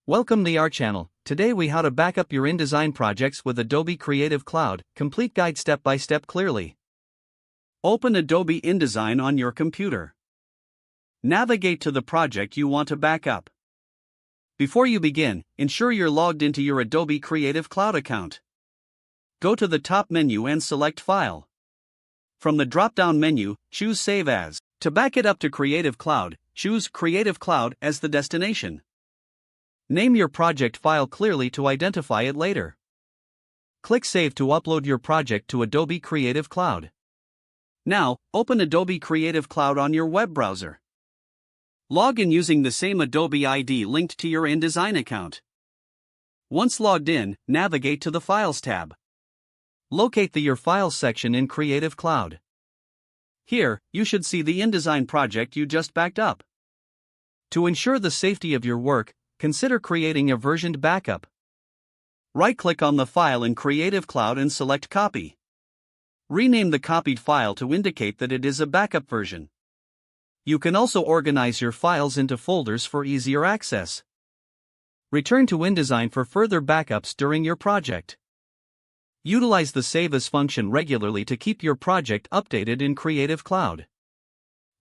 Welcome to our channel. Today we how to back up your InDesign projects with Adobe Creative Cloud. Complete guide step by step clearly. Open Adobe InDesign on your computer. Navigate to the project you want to back up. Before you begin, ensure you're logged into your Adobe Creative Cloud account. Go to the top menu and select File. From the drop-down menu, choose Save As. To back it up to Creative Cloud, choose Creative Cloud as the destination. Name your project file clearly to identify it later. Click Save to upload your project to Adobe Creative Cloud. Now, open Adobe Creative Cloud on your web browser. Log in using the same Adobe ID linked to your InDesign account. Once logged in, navigate to the Files tab. Locate the Your Files section in Creative Cloud. Here, you should see the InDesign project you just backed up. To ensure the safety of your work, consider creating a versioned backup. Right-click on the file in Creative Cloud and select Copy. Rename the copied file to indicate that it is a backup version. You can also organize your files into folders for easier access. Return to InDesign for further backups during your project. Utilize the Save As function regularly to keep your project updated in Creative Cloud.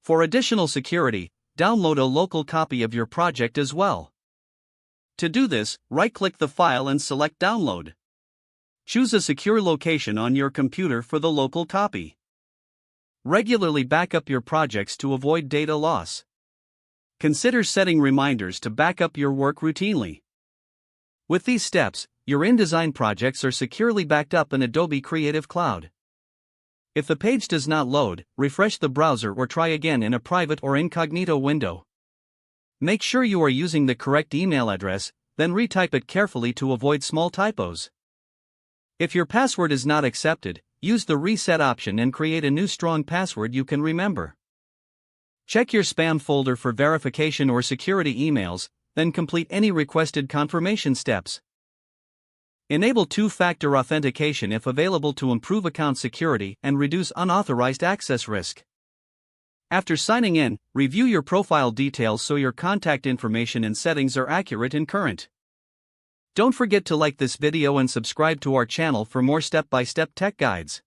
For additional security, download a local copy of your project as well. To do this, right-click the file and select Download. Choose a secure location on your computer for the local copy. Regularly back up your projects to avoid data loss. Consider setting reminders to back up your work routinely. With these steps, your InDesign projects are securely backed up in Adobe Creative Cloud. If the page does not load, refresh the browser or try again in a private or incognito window. Make sure you are using the correct email address, then retype it carefully to avoid small typos. If your password is not accepted, use the Reset option and create a new strong password you can remember. Check your spam folder for verification or security emails, then complete any requested confirmation steps. Enable two-factor authentication if available to improve account security and reduce unauthorized access risk. After signing in, review your profile details so your contact information and settings are accurate and current. Don't forget to like this video and subscribe to our channel for more step-by-step tech guides.